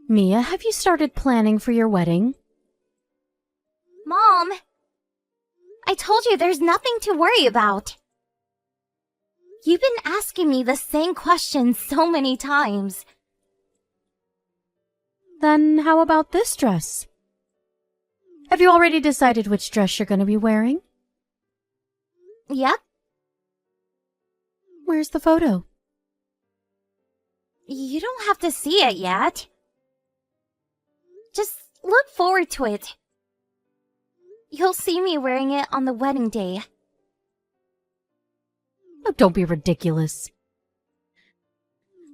Mia, have you started planning for your wedding? Mom! I told you there's nothing to worry about. You've been asking me the same question so many times. Then how about this dress? Have you already decided which dress you're going to be wearing? Yep. Where's the photo? You don't have to see it yet. Just look forward to it. You'll see me wearing it on the wedding day. Oh, don't be ridiculous.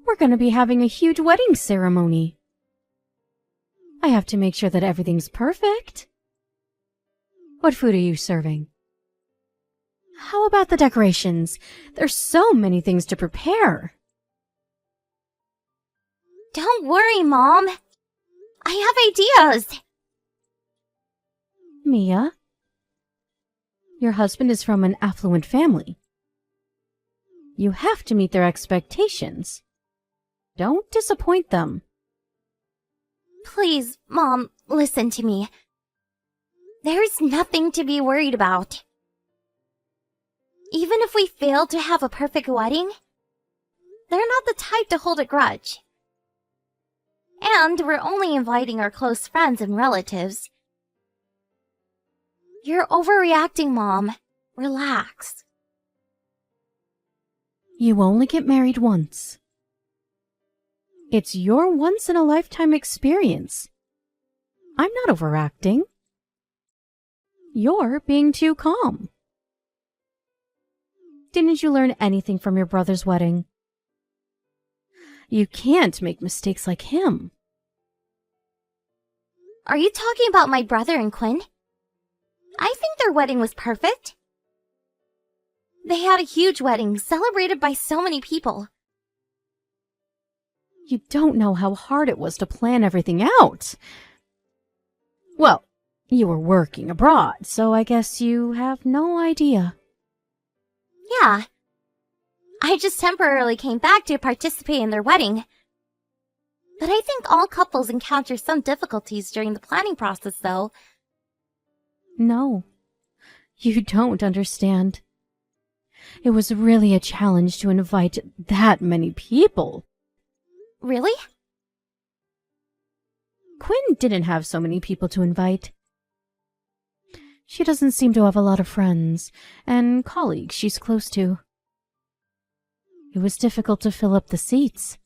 We're going to be having a huge wedding ceremony. I have to make sure that everything's perfect. What food are you serving? How about the decorations? There's so many things to prepare. Don't worry, Mom. I have ideas. Mia, your husband is from an affluent family. You have to meet their expectations. Don't disappoint them. Please, Mom, listen to me. There's nothing to be worried about. Even if we fail to have a perfect wedding, they're not the type to hold a grudge. And we're only inviting our close friends and relatives. You're overreacting, Mom. Relax. You only get married once. It's your once-in-a-lifetime experience. I'm not overacting. You're being too calm. Didn't you learn anything from your brother's wedding? You can't make mistakes like him. Are you talking about my brother and Quinn? I think their wedding was perfect. They had a huge wedding celebrated by so many people. You don't know how hard it was to plan everything out. Well, you were working abroad, so I guess you have no idea. Yeah. I just temporarily came back to participate in their wedding. But I think all couples encounter some difficulties during the planning process, though. No, you don't understand. It was really a challenge to invite that many people. Really? Quinn didn't have so many people to invite. She doesn't seem to have a lot of friends and colleagues she's close to. It was difficult to fill up the seats.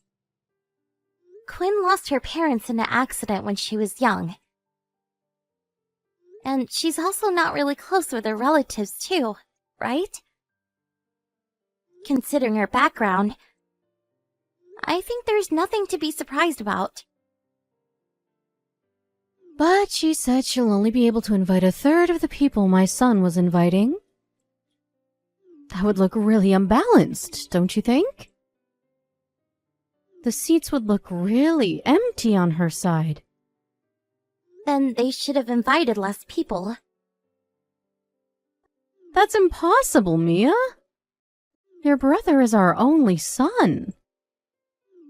Quinn lost her parents in an accident when she was young. And she's also not really close with her relatives, too, right? Considering her background, I think there's nothing to be surprised about. But she said she'll only be able to invite a third of the people my son was inviting. That would look really unbalanced, don't you think? The seats would look really empty on her side. Then they should have invited less people. That's impossible, Mia. Your brother is our only son.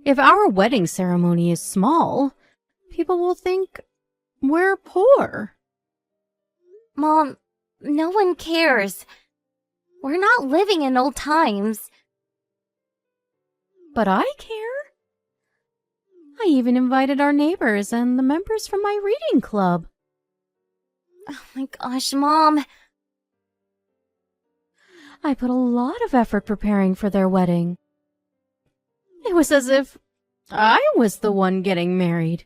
If our wedding ceremony is small, people will think we're poor. Mom, no one cares. We're not living in old times. But I care. I even invited our neighbors and the members from my reading club. Oh my gosh, Mom. I put a lot of effort preparing for their wedding. It was as if I was the one getting married.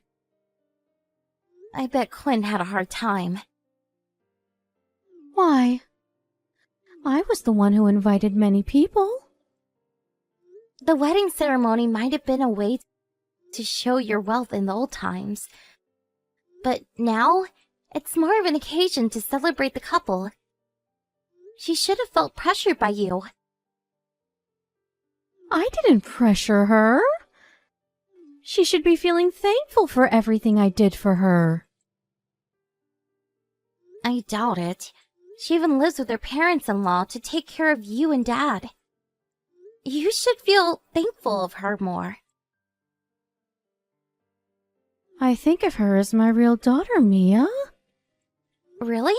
I bet Quinn had a hard time. Why? I was the one who invited many people. The wedding ceremony might have been a way to show your wealth in the old times. But now, it's more of an occasion to celebrate the couple. She should have felt pressured by you. I didn't pressure her. She should be feeling thankful for everything I did for her. I doubt it. She even lives with her parents-in-law to take care of you and Dad. You should feel thankful of her more. I think of her as my real daughter, Mia. Really?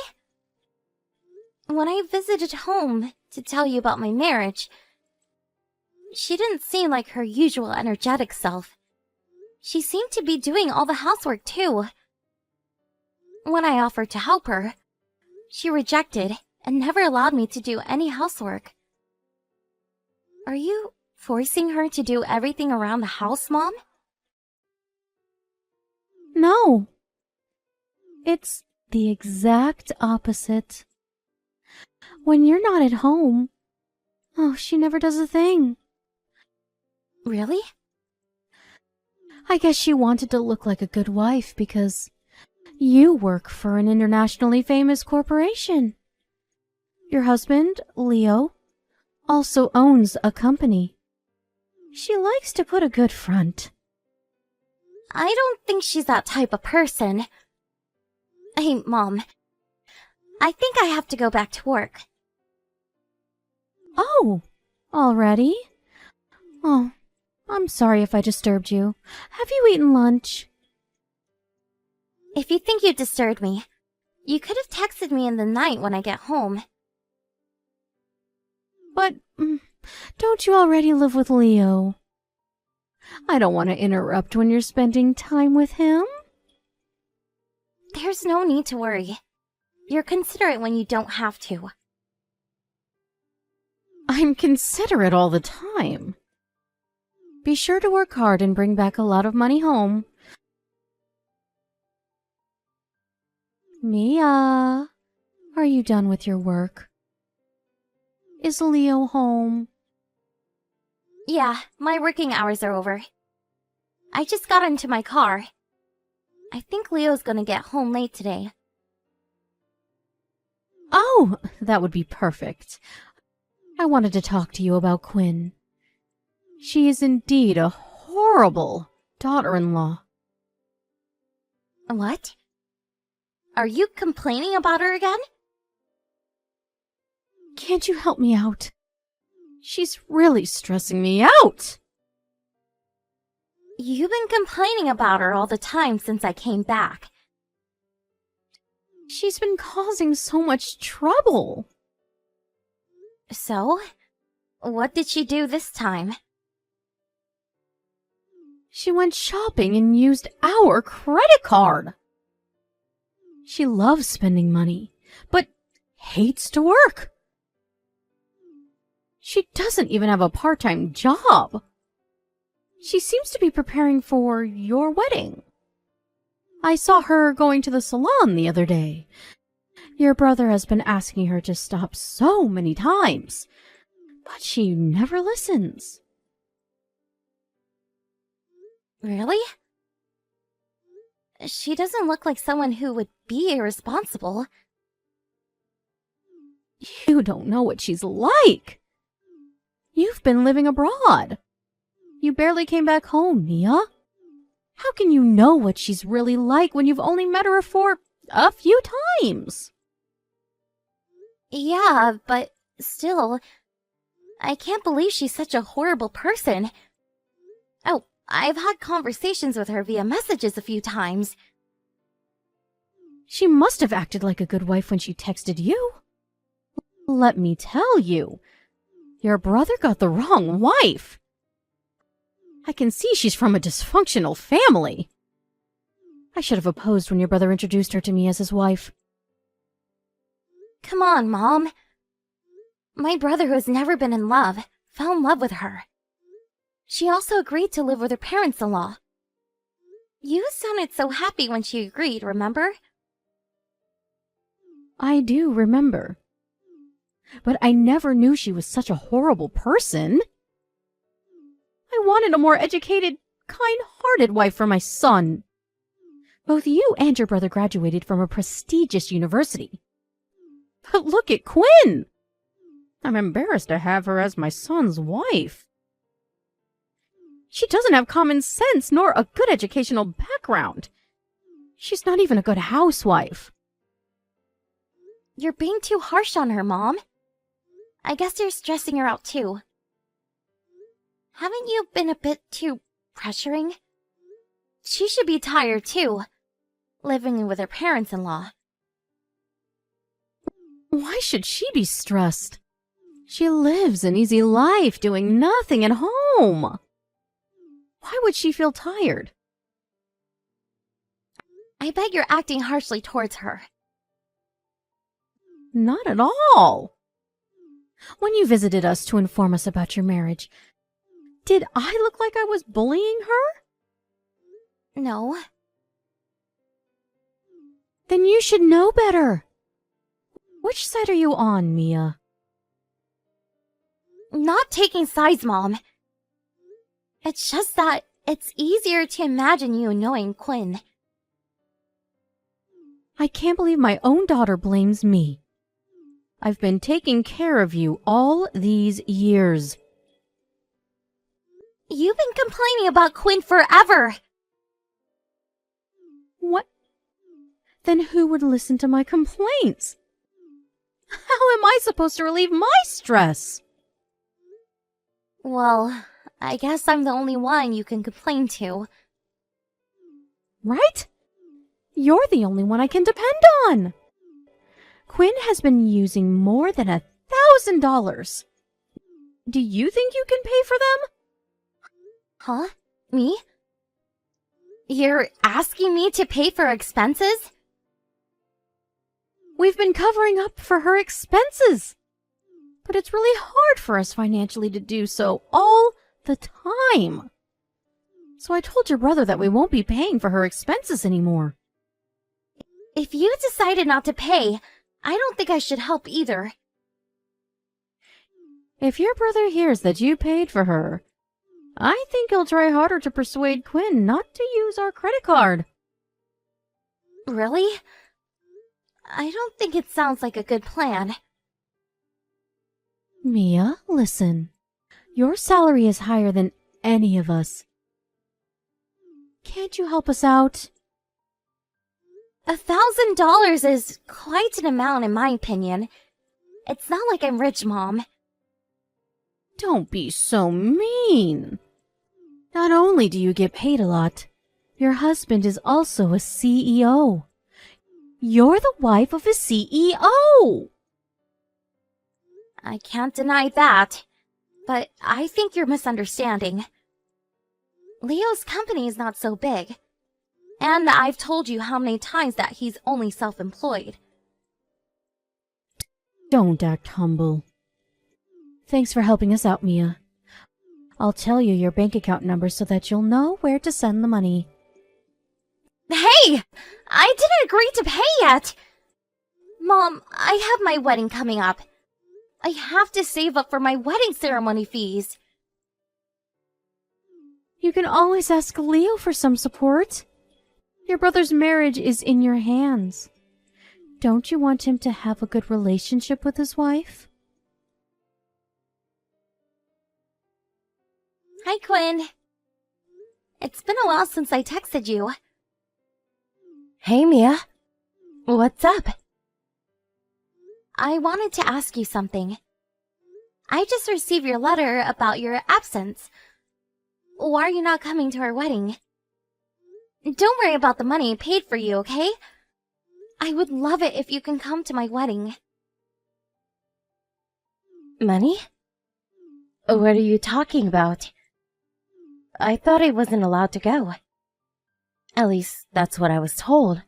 When I visited home to tell you about my marriage, she didn't seem like her usual energetic self. She seemed to be doing all the housework too. When I offered to help her, she rejected and never allowed me to do any housework. Are you forcing her to do everything around the house, Mom? No. It's the exact opposite. When you're not at home, she never does a thing. Really? I guess she wanted to look like a good wife because you work for an internationally famous corporation. Your husband, Leo, also owns a company. She likes to put a good front. I don't think she's that type of person. Hey, Mom. I think I have to go back to work. Oh, already? Oh, I'm sorry if I disturbed you. Have you eaten lunch? If you think you disturbed me, you could have texted me in the night when I get home. But don't you already live with Leo? I don't want to interrupt when you're spending time with him. There's no need to worry. You're considerate when you don't have to. I'm considerate all the time. Be sure to work hard and bring back a lot of money home. Mia, are you done with your work? Is Leo home? Yeah, my working hours are over. I just got into my car. I think Leo's gonna get home late today. Oh, that would be perfect. I wanted to talk to you about Quinn. She is indeed a horrible daughter-in-law. What? Are you complaining about her again? Can't you help me out? She's really stressing me out. You've been complaining about her all the time since I came back. She's been causing so much trouble. So? What did she do this time? She went shopping and used our credit card. She loves spending money, but hates to work. She doesn't even have a part-time job. She seems to be preparing for your wedding. I saw her going to the salon the other day. Your brother has been asking her to stop so many times, but she never listens. Really? She doesn't look like someone who would be irresponsible. You don't know what she's like. You've been living abroad. You barely came back home, Mia. How can you know what she's really like when you've only met her for a few times? Yeah, but still, I can't believe she's such a horrible person. Oh, I've had conversations with her via messages a few times. She must have acted like a good wife when she texted you. Let me tell you, your brother got the wrong wife. I can see she's from a dysfunctional family. I should have opposed when your brother introduced her to me as his wife. Come on, Mom. My brother, who has never been in love, fell in love with her. She also agreed to live with her parents-in-law. You sounded so happy when she agreed, remember? I do remember. But I never knew she was such a horrible person. I wanted a more educated, kind-hearted wife for my son. Both you and your brother graduated from a prestigious university. But look at Quinn! I'm embarrassed to have her as my son's wife. She doesn't have common sense nor a good educational background. She's not even a good housewife. You're being too harsh on her, Mom. I guess you're stressing her out too. Haven't you been a bit too pressuring? she should be tired too, living with her parents-in-law. Why should she be stressed? She lives an easy life doing nothing at home. Why would she feel tired? I bet you're acting harshly towards her. Not at all. When you visited us to inform us about your marriage, did I look like I was bullying her? No. Then you should know better. Which side are you on, Mia? Not taking sides, Mom. It's just that it's easier to imagine you knowing Quinn. I can't believe my own daughter blames me. I've been taking care of you all these years. You've been complaining about Quinn forever. What? Then who would listen to my complaints? How am I supposed to relieve my stress? Well, I guess I'm the only one you can complain to. Right? You're the only one I can depend on. Quinn has been using more than $1,000. Do you think you can pay for them? Huh? Me? You're asking me to pay for expenses? We've been covering up for her expenses. But it's really hard for us financially to do so all the time. So I told your brother that we won't be paying for her expenses anymore. If you decided not to pay, I don't think I should help either. If your brother hears that you paid for her, I think he'll try harder to persuade Quinn not to use our credit card. Really? I don't think it sounds like a good plan. Mia, listen. Your salary is higher than any of us. Can't you help us out? $1,000 is quite an amount in my opinion. It's not like I'm rich, Mom. Don't be so mean. Not only do you get paid a lot, your husband is also a CEO. You're the wife of a CEO. I can't deny that, but I think you're misunderstanding. Leo's company is not so big, and I've told you how many times that he's only self-employed. Don't act humble. Thanks for helping us out, Mia. I'll tell you your bank account number so that you'll know where to send the money. Hey! I didn't agree to pay yet! Mom, I have my wedding coming up. I have to save up for my wedding ceremony fees. You can always ask Leo for some support. Your brother's marriage is in your hands. Don't you want him to have a good relationship with his wife? Hi, Quinn. It's been a while since I texted you. Hey, Mia. What's up? I wanted to ask you something. I just received your letter about your absence. Why are you not coming to our wedding? Don't worry about the money paid for you, okay? I would love it if you can come to my wedding. Money? What are you talking about? I thought I wasn't allowed to go. At least, that's what I was told.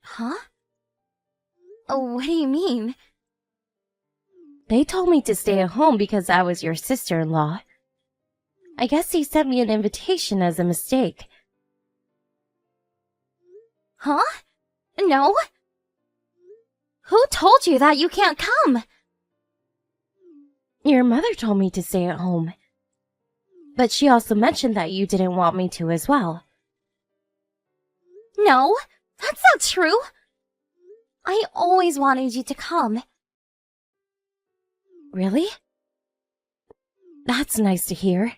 Huh? What do you mean? They told me to stay at home because I was your sister-in-law. I guess they sent me an invitation as a mistake. Huh? No? Who told you that you can't come? Your mother told me to stay at home. But she also mentioned that you didn't want me to as well. No, that's not true. I always wanted you to come. Really? That's nice to hear.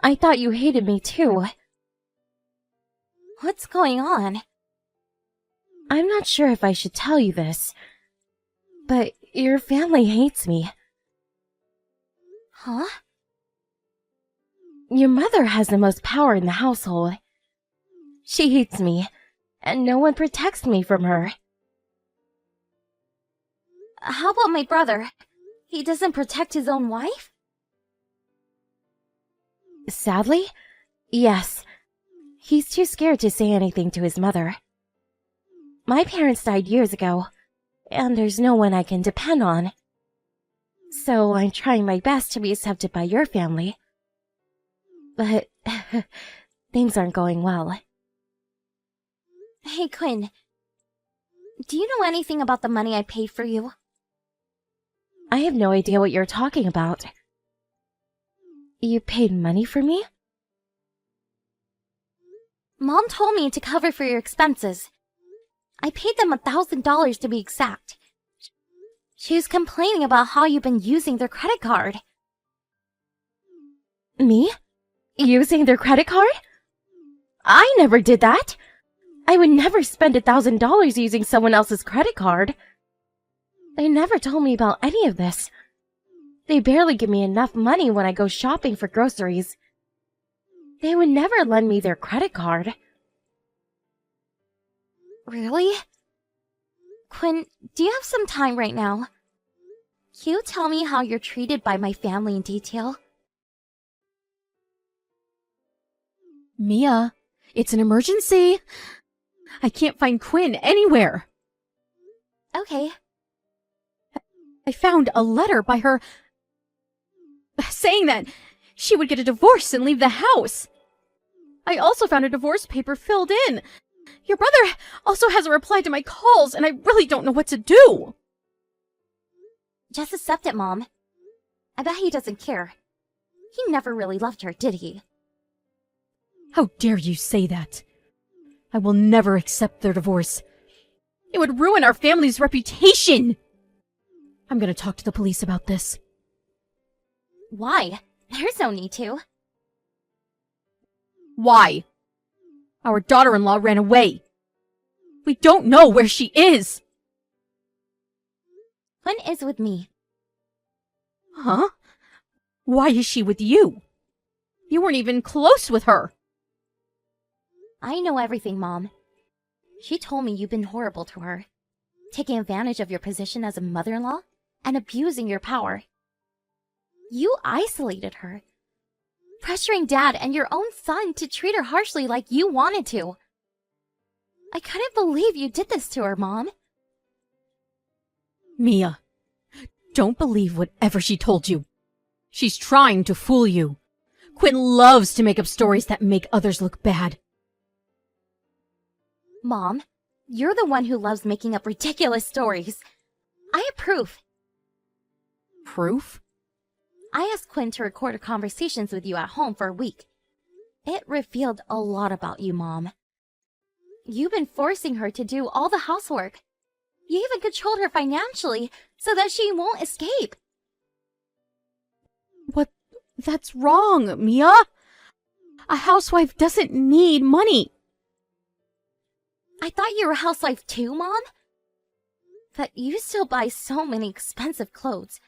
I thought you hated me too. What's going on? I'm not sure if I should tell you this, but your family hates me. Huh? Your mother has the most power in the household. She hates me, and no one protects me from her. How about my brother? He doesn't protect his own wife? Sadly, yes. He's too scared to say anything to his mother. My parents died years ago, and there's no one I can depend on. So I'm trying my best to be accepted by your family. But things aren't going well. Hey, Quinn. Do you know anything about the money I paid for you? I have no idea what you're talking about. You paid money for me? Mom told me to cover for your expenses. I paid them $1,000 to be exact. She was complaining about how you've been using their credit card. Me? Using their credit card? I never did that. I would never spend $1,000 using someone else's credit card. They never told me about any of this. They barely give me enough money when I go shopping for groceries. They would never lend me their credit card. Really? Quinn, do you have some time right now? Can you tell me how you're treated by my family in detail? Mia, it's an emergency. I can't find Quinn anywhere. Okay. I found a letter by her saying that she would get a divorce and leave the house. I also found a divorce paper filled in. Your brother also hasn't replied to my calls, and I really don't know what to do. Just accept it, Mom. I bet he doesn't care. He never really loved her, did he? How dare you say that? I will never accept their divorce. It would ruin our family's reputation. I'm gonna talk to the police about this. Why? There's no need to. Why? Our daughter-in-law ran away. We don't know where she is. Quinn is with me. Huh? Why is she with you? You weren't even close with her. I know everything, Mom. She told me you've been horrible to her, taking advantage of your position as a mother-in-law and abusing your power. You isolated her, pressuring Dad and your own son to treat her harshly like you wanted to. I couldn't believe you did this to her, Mom. Mia, don't believe whatever she told you. She's trying to fool you. Quinn loves to make up stories that make others look bad. Mom, you're the one who loves making up ridiculous stories. I have proof. Proof? I asked Quinn to record her conversations with you at home for a week. It revealed a lot about you, Mom. You've been forcing her to do all the housework. You even controlled her financially so that she won't escape. What? That's wrong, Mia. A housewife doesn't need money. I thought you were a housewife too, Mom. But you still buy so many expensive clothes.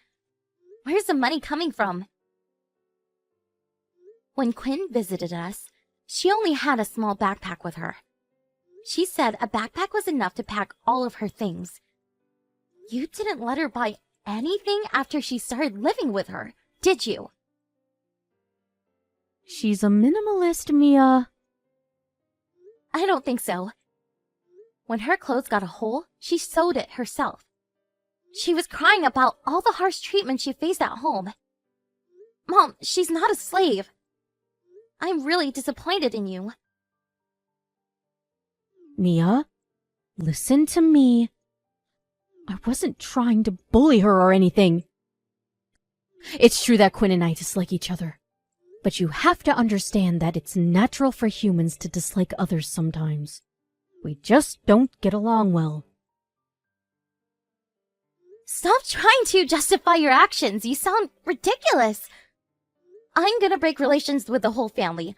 Where's the money coming from? When Quinn visited us, she only had a small backpack with her. She said a backpack was enough to pack all of her things. You didn't let her buy anything after she started living with her, did you? She's a minimalist, Mia. I don't think so. When her clothes got a hole, she sewed it herself. She was crying about all the harsh treatment she faced at home. Mom, she's not a slave. I'm really disappointed in you. Mia, listen to me. I wasn't trying to bully her or anything. It's true that Quinn and I dislike each other. But you have to understand that it's natural for humans to dislike others sometimes. We just don't get along well. Stop trying to justify your actions. You sound ridiculous. I'm gonna break relations with the whole family.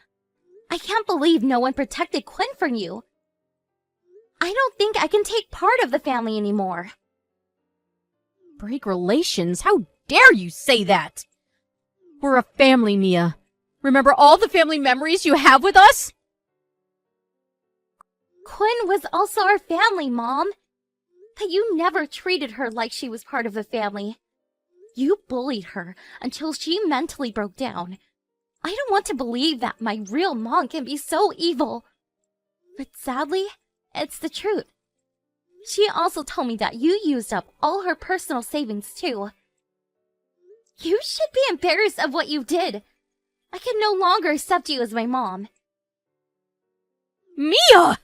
I can't believe no one protected Quinn from you. I don't think I can take part of the family anymore. Break relations? How dare you say that? We're a family, Mia. Remember all the family memories you have with us? Quinn was also our family, Mom. But you never treated her like she was part of the family. You bullied her until she mentally broke down. I don't want to believe that my real mom can be so evil. But sadly, it's the truth. She also told me that you used up all her personal savings too. You should be embarrassed of what you did. I can no longer accept you as my mom. Mia!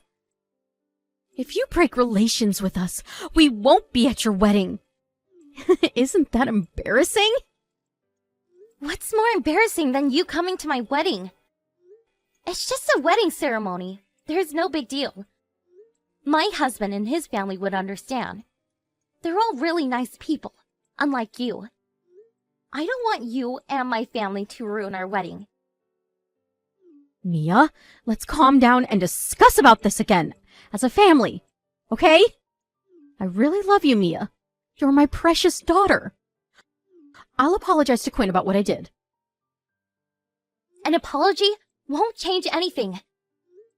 If you break relations with us, we won't be at your wedding. Isn't that embarrassing? What's more embarrassing than you coming to my wedding? It's just a wedding ceremony. There's no big deal. My husband and his family would understand. They're all really nice people, unlike you. I don't want you and my family to ruin our wedding. Mia, let's calm down and discuss about this again, as a family, okay? I really love you, Mia. You're my precious daughter. I'll apologize to Quinn about what I did. An apology won't change anything.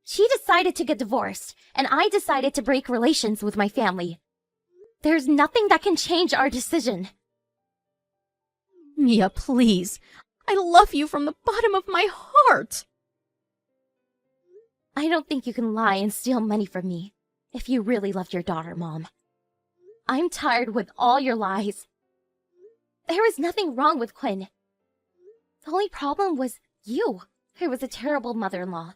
She decided to get divorced, and I decided to break relations with my family. There's nothing that can change our decision. Mia, please. I love you from the bottom of my heart. I don't think you can lie and steal money from me if you really loved your daughter, Mom. I'm tired with all your lies. There was nothing wrong with Quinn. The only problem was you, who was a terrible mother-in-law.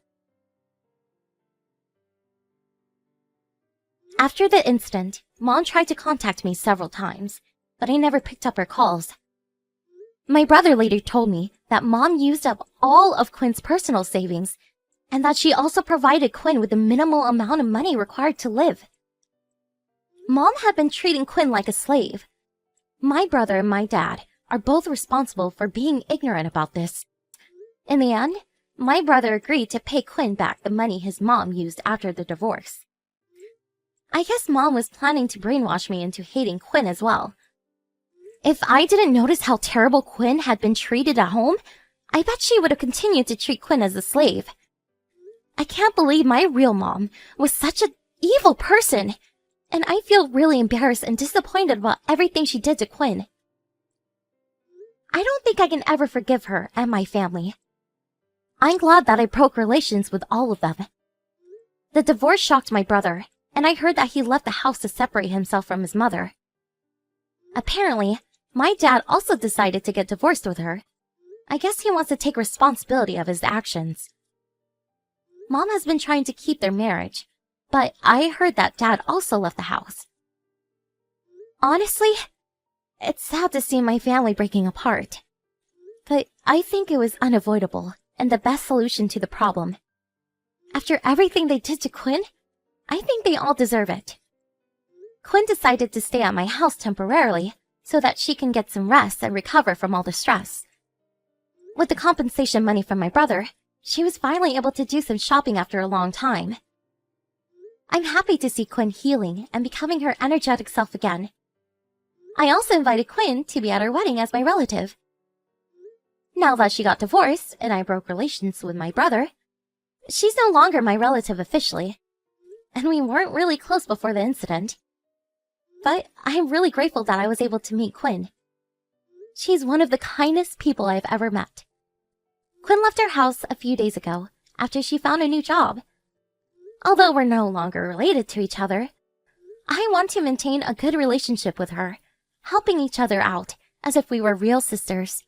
After the incident, Mom tried to contact me several times, but I never picked up her calls. My brother later told me that Mom used up all of Quinn's personal savings, and that she also provided Quinn with the minimal amount of money required to live. Mom had been treating Quinn like a slave. My brother and my dad are both responsible for being ignorant about this. In the end, my brother agreed to pay Quinn back the money his mom used after the divorce. I guess Mom was planning to brainwash me into hating Quinn as well. If I didn't notice how terrible Quinn had been treated at home, I bet she would have continued to treat Quinn as a slave. I can't believe my real mom was such an evil person, and I feel really embarrassed and disappointed about everything she did to Quinn. I don't think I can ever forgive her and my family. I'm glad that I broke relations with all of them. The divorce shocked my brother, and I heard that he left the house to separate himself from his mother. Apparently, my dad also decided to get divorced with her. I guess he wants to take responsibility of his actions. Mom has been trying to keep their marriage, but I heard that Dad also left the house. Honestly, it's sad to see my family breaking apart. But I think it was unavoidable and the best solution to the problem. After everything they did to Quinn, I think they all deserve it. Quinn decided to stay at my house temporarily so that she can get some rest and recover from all the stress. With the compensation money from my brother, she was finally able to do some shopping after a long time. I'm happy to see Quinn healing and becoming her energetic self again. I also invited Quinn to be at our wedding as my relative. Now that she got divorced and I broke relations with my brother, she's no longer my relative officially, and we weren't really close before the incident. But I'm really grateful that I was able to meet Quinn. She's one of the kindest people I've ever met. Quinn left our house a few days ago after she found a new job. Although we're no longer related to each other, I want to maintain a good relationship with her, helping each other out as if we were real sisters.